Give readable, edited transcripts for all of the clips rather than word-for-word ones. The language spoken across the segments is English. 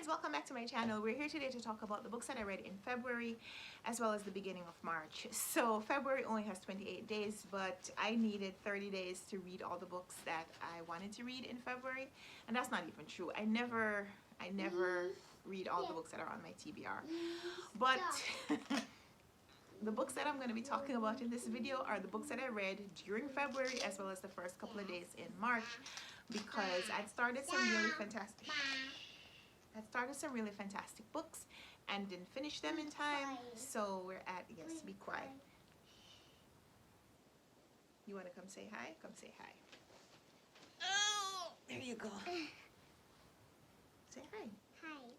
welcome back to my channel. We're here today to talk about the books that I read in February as well as the beginning of March. So February only has 28 days, but I needed 30 days to read all the books that I wanted to read in February, and that's not even true. I never read all the books that are on my TBR, but the books that I'm going to be talking about in this video are the books that I read during February as well as the first couple of days in March, because I'd started some really fantastic books and didn't finish them in time. So we're at, yes, be quiet. You want to come say hi? Come say hi. Oh, there you go. Say hi. Hi.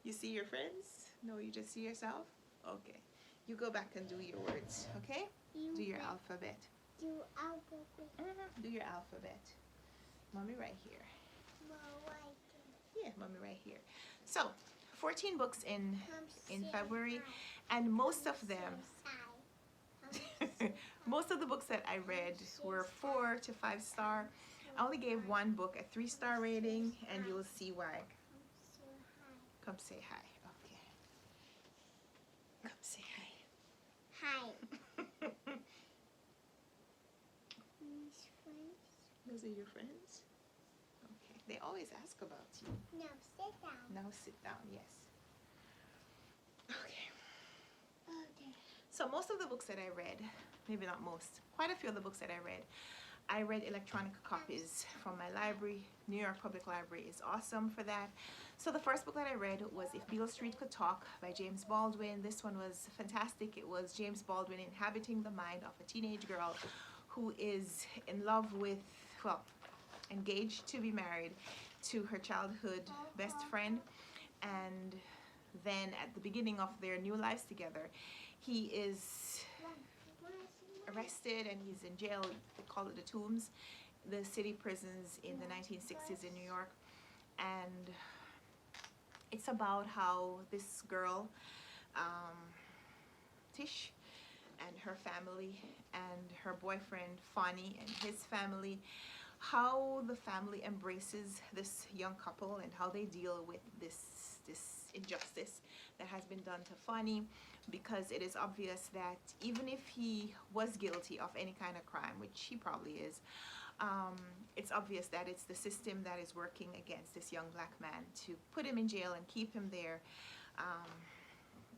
You see your friends? No, you just see yourself? Okay. You go back and do your words, okay? Do your alphabet. Do alphabet. Do your alphabet. Mommy right here. Yeah, mommy right here. So, 14 books in February, and most of them, most of the books that I read were 4 to 5 star. I only gave one book a 3-star rating, and you will see why. Come say hi. Okay. Come say hi. Hi. Those are your friends? Okay. They always ask about you. Now sit down. Now sit down, yes. Okay. Okay. So most of the books that I read, maybe not most, quite a few of the books that I read electronic copies from my library. New York Public Library is awesome for that. So the first book that I read was If Beale Street Could Talk by James Baldwin. This one was fantastic. It was James Baldwin inhabiting the mind of a teenage girl who is in love with, well, engaged to be married to her childhood best friend, and then at the beginning of their new lives together, he is arrested and he's in jail. They call it the Tombs, the city prisons in the 1960s in New York, and it's about how this girl, Tish, and her family and her boyfriend Fonnie and his family, how the family embraces this young couple and how they deal with this injustice that has been done to Fonnie, because it is obvious that even if he was guilty of any kind of crime, which he probably is, it's obvious that it's the system that is working against this young black man to put him in jail and keep him there.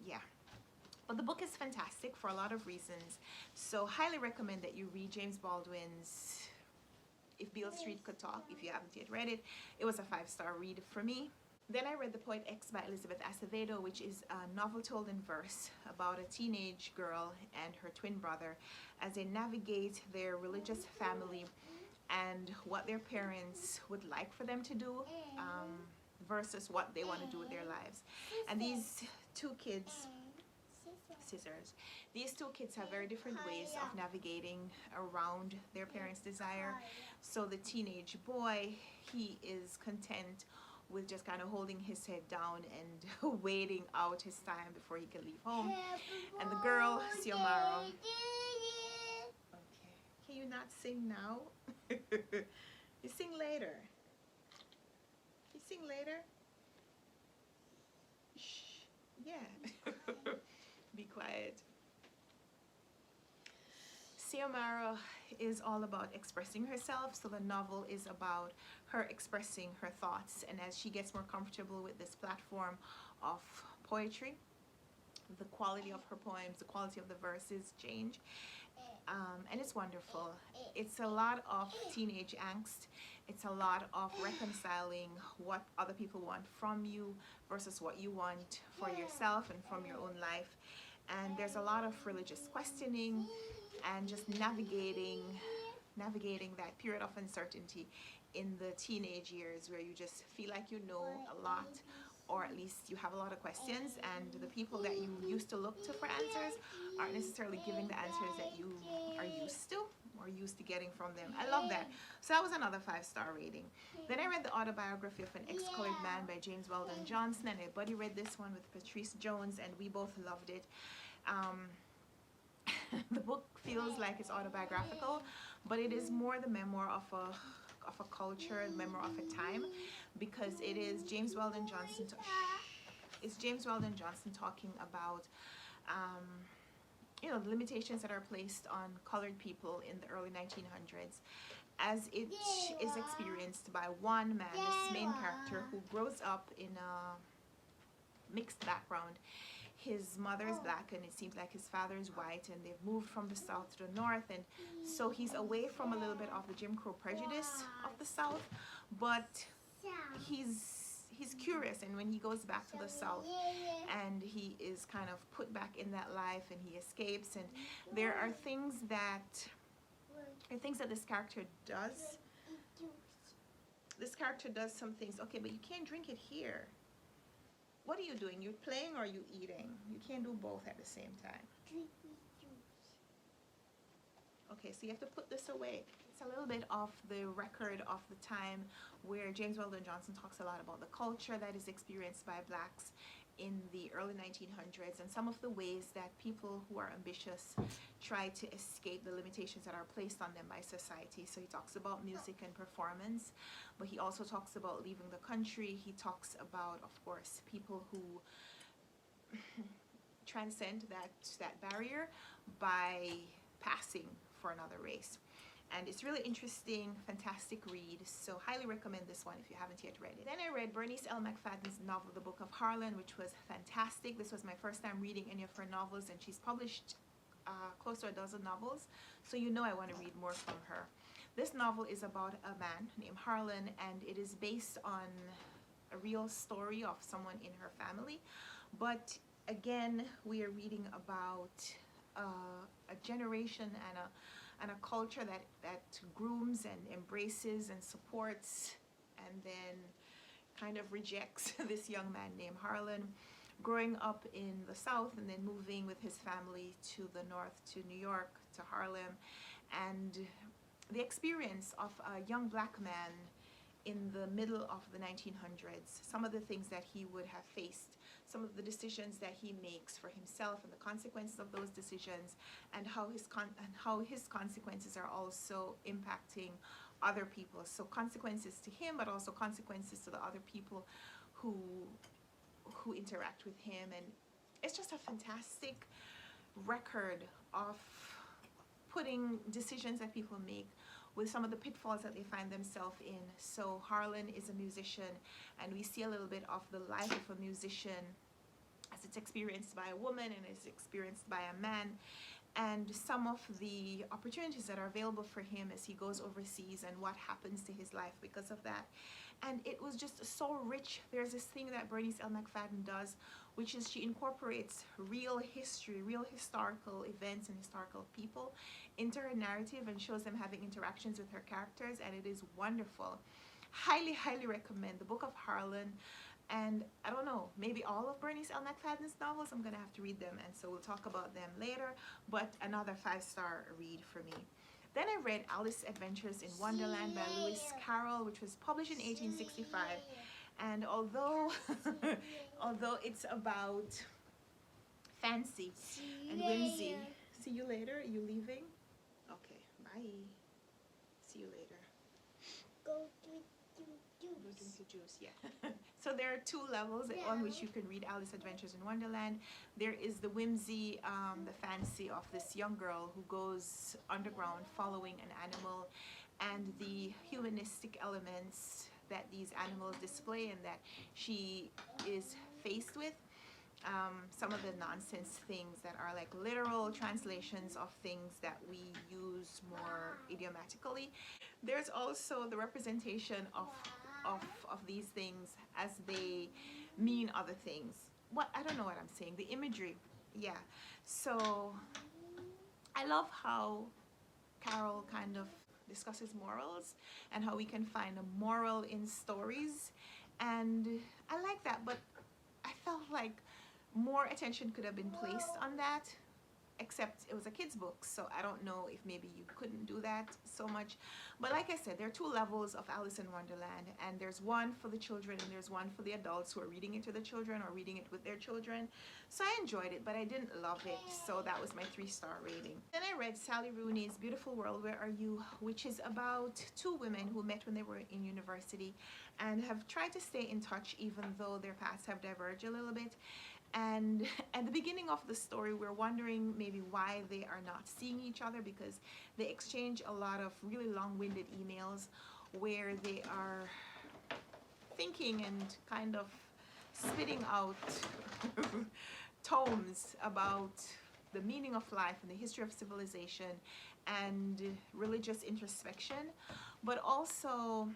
Yeah. But the book is fantastic for a lot of reasons, so highly recommend that you read James Baldwin's If Beale Street Could Talk if you haven't yet read it. It was a 5-star read for me. Then I read The Poet X by Elizabeth Acevedo, which is a novel told in verse about a teenage girl and her twin brother as they navigate their religious family and what their parents would like for them to do versus what they want to do with their lives. And these two kids, these two kids have very different ways of navigating around their parents' desire. So the teenage boy, he is content with just kind of holding his head down and waiting out his time before he can leave home. And the girl, Xiomara. Okay. Can you not sing now? You sing later. You sing later? Shh. Yeah. Be quiet. Xiomara is all about expressing herself, so the novel is about her expressing her thoughts, and as she gets more comfortable with this platform of poetry, the quality of her poems, the quality of the verses change, and it's wonderful. It's a lot of teenage angst. It's a lot of reconciling what other people want from you versus what you want for yourself and from your own life. And there's a lot of religious questioning and just navigating that period of uncertainty in the teenage years where you just feel like you know a lot, or at least you have a lot of questions, and the people that you used to look to for answers aren't necessarily giving the answers that you are used to or used to getting from them. I love that. So that was another 5-star rating. Then I read the autobiography of an Excolored Man by James Weldon Johnson, and I buddy read this one with Patrice Jones, and we both loved it. The book feels like it's autobiographical, but it is more the memoir of of a culture, a memoir of a time, because it is James Weldon Johnson. It's James Weldon Johnson talking about, you know, the limitations that are placed on colored people in the early 1900s, as it is experienced by one man, this main character, who grows up in a mixed background. His mother is black and it seems like his father is white, and they've moved from the south to the north, and so he's away from a little bit of the Jim Crow prejudice of the south, but he's curious, and when he goes back to the south and he is kind of put back in that life and he escapes, and there are things that this character does. This character does some things. Okay, but you can't drink it here. What are you doing? You're playing or are you eating? You can't do both at the same time. Okay, so you have to put this away. It's a little bit of the record of the time where James Weldon Johnson talks a lot about the culture that is experienced by blacks in the early 1900s, and some of the ways that people who are ambitious try to escape the limitations that are placed on them by society. So he talks about music and performance, but he also talks about leaving the country. He talks about, of course, people who transcend that barrier by passing for another race. And it's really interesting, fantastic read, so highly recommend this one if you haven't yet read it. Then I read Bernice L. McFadden's novel, The Book of Harlan, which was fantastic. This was my first time reading any of her novels, and she's published close to a dozen novels, so you know I want to read more from her. This novel is about a man named Harlan, and it is based on a real story of someone in her family, but again, we are reading about a generation and a culture that grooms and embraces and supports and then kind of rejects this young man named Harlan, growing up in the South and then moving with his family to the North, to New York, to Harlem, and the experience of a young black man in the middle of the 1900s, some of the things that he would have faced, some of the decisions that he makes for himself and the consequences of those decisions, and how his consequences are also impacting other people. So consequences to him, but also consequences to the other people who interact with him. And it's just a fantastic record of putting decisions that people make with some of the pitfalls that they find themselves in. So Harlan is a musician, and we see a little bit of the life of a musician as it's experienced by a woman and is experienced by a man, and some of the opportunities that are available for him as he goes overseas and what happens to his life because of that. And it was just so rich. There's this thing that Bernice L. McFadden does, which is she incorporates real history, real historical events and historical people into her narrative and shows them having interactions with her characters, and it is wonderful. Highly, highly recommend The Book of Harlan. And I don't know, maybe all of Bernice L. McFadden's novels. I'm gonna have to read them, and so we'll talk about them later, but another 5-star read for me. Then I read Alice's Adventures in Wonderland by Lewis Carroll, which was published in 1865. And although it's about fancy and whimsy. See you later? Are you leaving? Okay, bye. See you later. Go drink your Go drink juice. your juice, yeah. So there are 2 levels on which you can read Alice's Adventures in Wonderland. There is the whimsy, the fancy of this young girl who goes underground following an animal, and the humanistic elements that these animals display and that she is faced with. Some of the nonsense things that are like literal translations of things that we use more idiomatically. There's also the representation of these things as they mean other things. I don't know what I'm saying. The imagery, yeah. So I love how Carol kind of discusses morals and how we can find a moral in stories, and I like that, but I felt like more attention could have been placed on that except it was a kid's book, so I don't know if maybe you couldn't do that so much. But like I said, there are two levels of Alice in Wonderland, and there's one for the children and there's one for the adults who are reading it to the children or reading it with their children. So I enjoyed it, but I didn't love it, so that was my 3-star rating. Then I read Sally Rooney's Beautiful World, Where Are You?, which is about two women who met when they were in university and have tried to stay in touch even though their paths have diverged a little bit. And at the beginning of the story, we're wondering maybe why they are not seeing each other, because they exchange a lot of really long-winded emails where they are thinking and kind of spitting out tomes about the meaning of life and the history of civilization and religious introspection, but also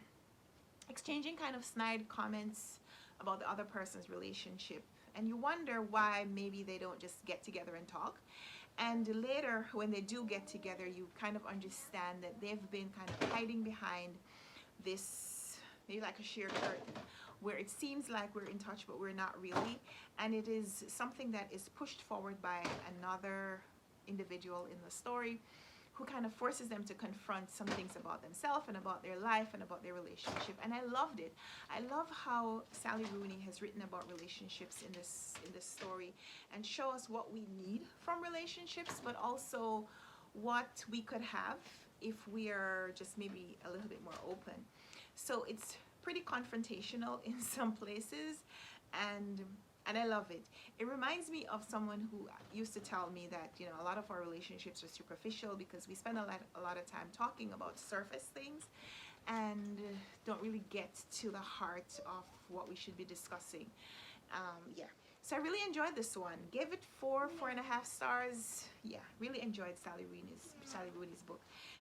exchanging kind of snide comments about the other person's relationship. And you wonder why maybe they don't just get together and talk. And later, when they do get together, you kind of understand that they've been kind of hiding behind this, maybe like a sheer curtain, where it seems like we're in touch, but we're not really. And it is something that is pushed forward by another individual in the story, who kind of forces them to confront some things about themselves and about their life and about their relationship. And I loved it. I love how Sally Rooney has written about relationships in this story and show us what we need from relationships, but also what we could have if we are just maybe a little bit more open. So it's pretty confrontational in some places, and I love it. It reminds me of someone who used to tell me that, you know, a lot of our relationships are superficial because we spend a lot of time talking about surface things and don't really get to the heart of what we should be discussing. Yeah. So I really enjoyed this one. Gave it 4.5 stars. Yeah, really enjoyed Sally Rooney's book.